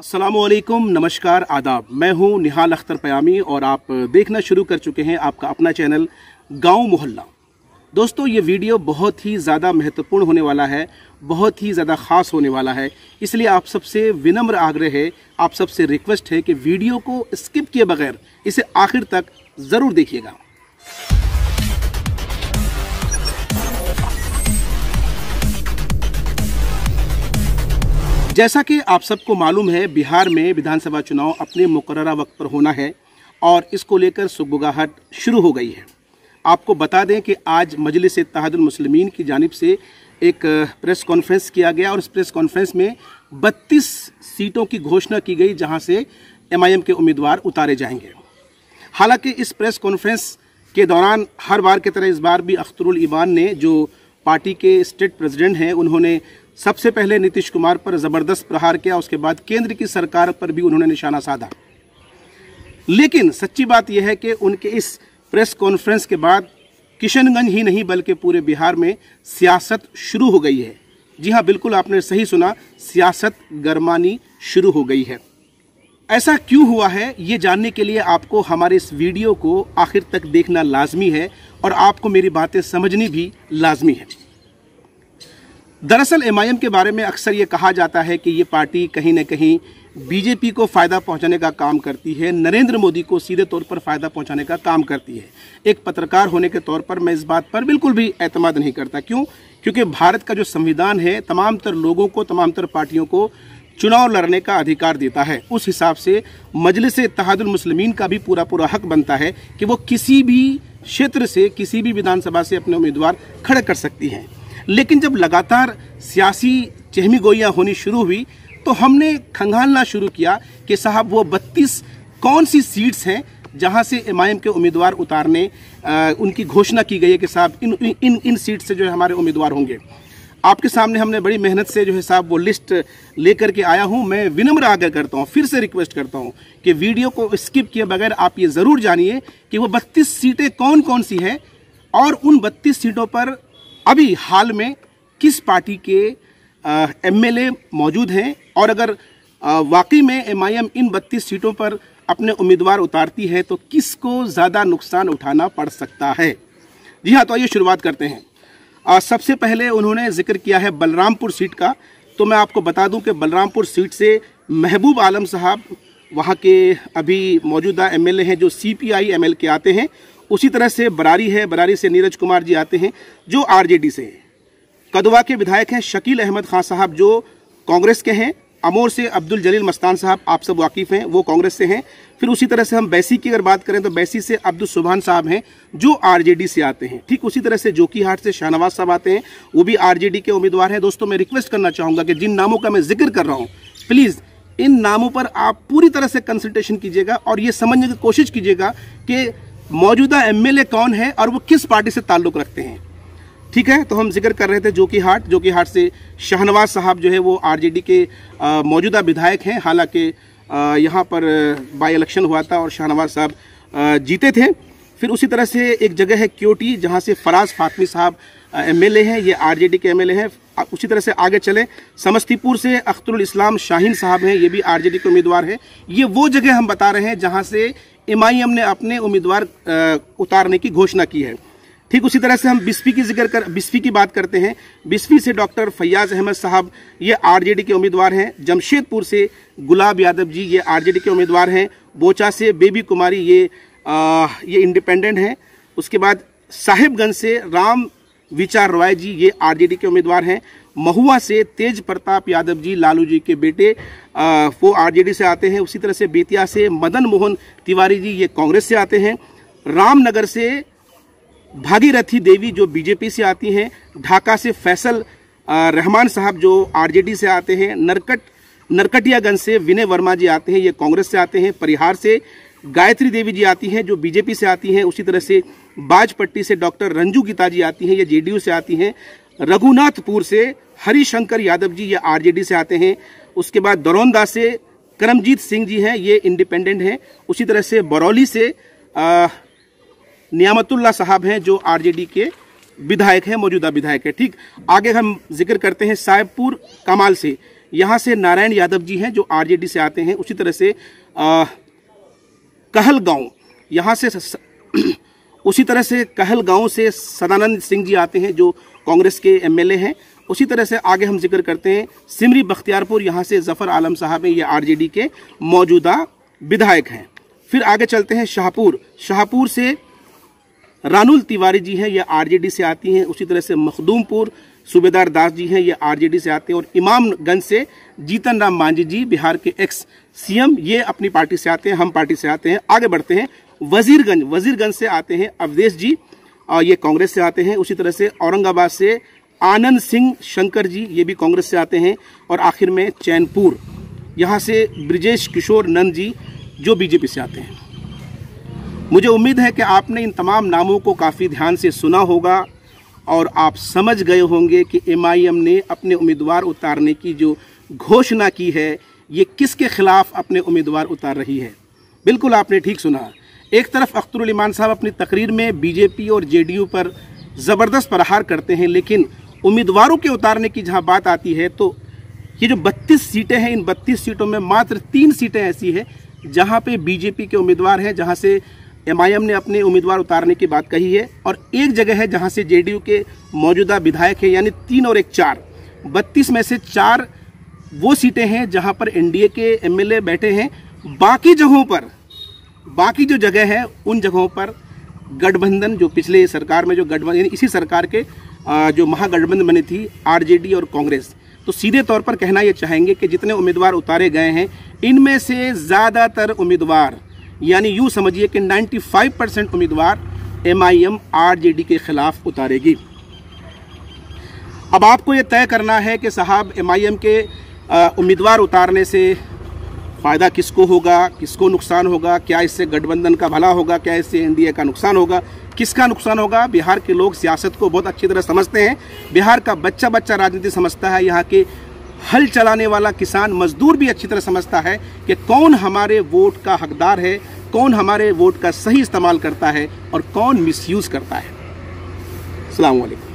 अस्सलामुअलैकुम, नमस्कार, आदाब। मैं हूं निहाल अख्तर पयामी और आप देखना शुरू कर चुके हैं आपका अपना चैनल गांव मोहल्ला। दोस्तों, ये वीडियो बहुत ही ज़्यादा महत्वपूर्ण होने वाला है, बहुत ही ज़्यादा ख़ास होने वाला है। इसलिए आप सबसे विनम्र आग्रह है, आप सबसे रिक्वेस्ट है कि वीडियो को स्किप किए बगैर इसे आखिर तक ज़रूर देखिएगा। जैसा कि आप सबको मालूम है, बिहार में विधानसभा चुनाव अपने मुकर्ररा वक्त पर होना है और इसको लेकर सुगबुगाहट शुरू हो गई है। आपको बता दें कि आज मजलिस-ए-इत्तेहादुल मुस्लिमीन की जानिब से एक प्रेस कॉन्फ्रेंस किया गया और इस प्रेस कॉन्फ्रेंस में 32 सीटों की घोषणा की गई जहां से एमआईएम के उम्मीदवार उतारे जाएंगे। हालांकि इस प्रेस कॉन्फ्रेंस के दौरान हर बार की तरह इस बार भी अख्तरुल ईमान ने, जो पार्टी के स्टेट प्रेसिडेंट हैं, उन्होंने सबसे पहले नीतीश कुमार पर ज़बरदस्त प्रहार किया। उसके बाद केंद्र की सरकार पर भी उन्होंने निशाना साधा। लेकिन सच्ची बात यह है कि उनके इस प्रेस कॉन्फ्रेंस के बाद किशनगंज ही नहीं बल्कि पूरे बिहार में सियासत शुरू हो गई है। जी हाँ, बिल्कुल आपने सही सुना, सियासत गरमानी शुरू हो गई है। ऐसा क्यों हुआ है, ये जानने के लिए आपको हमारे इस वीडियो को आखिर तक देखना लाजमी है और आपको मेरी बातें समझनी भी लाजमी है। दरअसल एमआईएम के बारे में अक्सर ये कहा जाता है कि ये पार्टी कहीं न कहीं बीजेपी को फ़ायदा पहुंचाने का काम करती है, नरेंद्र मोदी को सीधे तौर पर फ़ायदा पहुंचाने का काम करती है। एक पत्रकार होने के तौर पर मैं इस बात पर बिल्कुल भी एतमाद नहीं करता। क्यों? क्योंकि भारत का जो संविधान है तमाम तर लोगों को, तमाम तर पार्टियों को चुनाव लड़ने का अधिकार देता है। उस हिसाब से मजलिस-ए-इत्तेहादुल मुस्लिमीन का भी पूरा हक बनता है कि वो किसी भी क्षेत्र से, किसी भी विधानसभा से अपने उम्मीदवार खड़े कर सकती हैं। लेकिन जब लगातार सियासी चहमी गोइयाँ होनी शुरू हुई तो हमने खंगालना शुरू किया कि साहब वो 32 कौन सी सीट्स हैं जहां से एमआईएम के उम्मीदवार उतारने उनकी घोषणा की गई है कि साहब इन सीट से जो है हमारे उम्मीदवार होंगे। आपके सामने हमने बड़ी मेहनत से जो है साहब वो लिस्ट लेकर के आया हूं। मैं विनम्र आग्रह करता हूं, फिर से रिक्वेस्ट करता हूं कि वीडियो को स्किप किए बगैर आप ये ज़रूर जानिए कि वो 32 सीटें कौन कौन सी हैं और उन 32 सीटों पर अभी हाल में किस पार्टी के एमएलए मौजूद हैं और अगर वाकई में एमआईएम इन 32 सीटों पर अपने उम्मीदवार उतारती है तो किसको ज़्यादा नुकसान उठाना पड़ सकता है। जी हाँ, तो आइए शुरुआत करते हैं। सबसे पहले उन्होंने जिक्र किया है बलरामपुर सीट का। तो मैं आपको बता दूं कि बलरामपुर सीट से महबूब आलम साहब वहाँ के अभी मौजूदा एमएलए हैं जो सीपीआई एमएल के आते हैं। उसी तरह से बरारी है, बरारी से नीरज कुमार जी आते हैं जो आरजेडी से हैं। कदवा के विधायक हैं शकील अहमद खान साहब जो कांग्रेस के हैं। अमोर से अब्दुल जलील मस्तान साहब, आप सब वाकिफ़ हैं, वो कांग्रेस से हैं। फिर उसी तरह से हम बैसी की अगर बात करें तो बैसी से अब्दुल सुभान साहब हैं जो आरजेडी से आते हैं। ठीक उसी तरह से जोकीहाट से शाहनवाज साहब आते हैं, वो भी आरजेडी के उम्मीदवार हैं। दोस्तों, मैं रिक्वेस्ट करना चाहूँगा कि जिन नामों का मैं जिक्र कर रहा हूँ, प्लीज़ इन नामों पर आप पूरी तरह से कंसल्टेशन कीजिएगा और ये समझने की कोशिश कीजिएगा कि मौजूदा एमएलए कौन है और वो किस पार्टी से ताल्लुक़ रखते हैं। ठीक है, तो हम जिक्र कर रहे थे जोकीहाट से शाहनवाज साहब जो है वो आरजेडी के मौजूदा विधायक हैं। हालांकि यहाँ पर बाई इलेक्शन हुआ था और शाहनवाज साहब जीते थे। फिर उसी तरह से एक जगह है क्योटी जहाँ से फराज फातमी साहब एमएलए हैं, ये आरजेडी के एमएलए हैं। उसी तरह से आगे चले, समस्तीपुर से अख्तरुल इस्लाम शाहीन साहब हैं, ये भी आरजेडी के उम्मीदवार हैं। ये वो जगह हम बता रहे हैं जहाँ से एमआईएम ने अपने उम्मीदवार उतारने की घोषणा की है। ठीक उसी तरह से हम बिस्फी की बात करते हैं। बिस्फी से डॉक्टर फैयाज अहमद साहब, ये आरजेडी के उम्मीदवार हैं। जमशेदपुर से गुलाब यादव जी, ये आरजेडी के उम्मीदवार हैं। बोचा से बेबी कुमारी, ये इंडिपेंडेंट हैं। उसके बाद साहिबगंज से राम विचार रॉय जी, ये आरजेडी के उम्मीदवार हैं। महुआ से तेज प्रताप यादव जी, लालू जी के बेटे, वो आरजेडी से आते हैं। उसी तरह से बेतिया से मदन मोहन तिवारी जी, ये कांग्रेस से आते हैं। रामनगर से भागीरथी देवी जो बीजेपी से आती हैं। ढाका से फैसल रहमान साहब जो आरजेडी से आते हैं। नरकटियागंज से विनय वर्मा जी आते हैं, ये कांग्रेस से आते हैं। परिहार से गायत्री देवी जी आती हैं जो बीजेपी से आती हैं। उसी तरह से बाजपट्टी से डॉक्टर रंजू गीता जी आती हैं, ये जेडीयू से आती हैं। रघुनाथपुर से हरिशंकर यादव जी, ये आरजेडी से आते हैं। उसके बाद दरौंदा से करमजीत सिंह जी हैं, ये इंडिपेंडेंट हैं। उसी तरह से बरौली से नियामतुल्लाह साहब हैं जो आरजेडी के विधायक हैं, मौजूदा विधायक है। ठीक, आगे हम जिक्र करते हैं साहेबपुर कमाल से, यहाँ से नारायण यादव जी हैं जो आरजेडी से आते हैं। उसी तरह से कहलगांव, यहाँ से उसी तरह से कहलगांव से सदानंद सिंह जी आते हैं जो कांग्रेस के एमएलए हैं। उसी तरह से आगे हम जिक्र करते हैं सिमरी बख्तियारपुर, यहाँ से जफर आलम साहब हैं, ये आरजेडी के मौजूदा विधायक हैं। फिर आगे चलते हैं शाहपुर से रानुल तिवारी जी हैं, ये आरजेडी से आती हैं। उसी तरह से मखदूमपुर सूबेदार दास जी हैं, ये आरजेडी से आते हैं। और इमामगंज से जीतन राम मांझी जी, बिहार के एक्स सीएम, ये अपनी पार्टी से आते हैं, हम पार्टी से आते हैं। आगे बढ़ते हैं वजीरगंज से आते हैं अवधेश जी, ये कांग्रेस से आते हैं। उसी तरह से औरंगाबाद से आनंद सिंह शंकर जी, ये भी कांग्रेस से आते हैं। और आखिर में चैनपुर, यहाँ से ब्रिजेश किशोर नंद जी जो बीजेपी से आते हैं। मुझे उम्मीद है कि आपने इन तमाम नामों को काफ़ी ध्यान से सुना होगा और आप समझ गए होंगे कि एमआईएम ने अपने उम्मीदवार उतारने की जो घोषणा की है, ये किसके खिलाफ अपने उम्मीदवार उतार रही है। बिल्कुल आपने ठीक सुना। एक तरफ अख्तरुल ईमान साहब अपनी तकरीर में बीजेपी और जेडीयू पर ज़बरदस्त प्रहार करते हैं, लेकिन उम्मीदवारों के उतारने की जहां बात आती है तो ये जो 32 सीटें हैं, इन 32 सीटों में मात्र 3 सीटें ऐसी है जहां पे बीजेपी के उम्मीदवार हैं, जहां से एमआईएम ने अपने उम्मीदवार उतारने की बात कही है। और एक जगह है जहां से जेडीयू के मौजूदा विधायक हैं, यानी 3 और 1 4। 32 में से 4 वो सीटें हैं जहां पर एनडीए के एमएलए बैठे हैं। बाकी जगहों पर, बाकी जो जगह है उन जगहों पर गठबंधन, जो पिछले सरकार में जो गठबंधन, यानी इसी सरकार के जो महागठबंधन बनी थी आरजेडी और कांग्रेस, तो सीधे तौर पर कहना ये चाहेंगे कि जितने उम्मीदवार उतारे गए हैं इनमें से ज़्यादातर उम्मीदवार, यानी यूँ समझिए कि 95% उम्मीदवार एमआईएम आरजेडी के खिलाफ उतारेगी। अब आपको ये तय करना है कि साहब एमआईएम के उम्मीदवार उतारने से फ़ायदा किसको होगा, किसको नुकसान होगा, क्या इससे गठबंधन का भला होगा, क्या इससे एनडीए का नुकसान होगा, किसका नुकसान होगा। बिहार के लोग सियासत को बहुत अच्छी तरह समझते हैं। बिहार का बच्चा बच्चा राजनीति समझता है। यहाँ के हल चलाने वाला किसान मजदूर भी अच्छी तरह समझता है कि कौन हमारे वोट का हकदार है, कौन हमारे वोट का सही इस्तेमाल करता है और कौन मिसयूज़ करता है। अस्सलाम वालेकुम।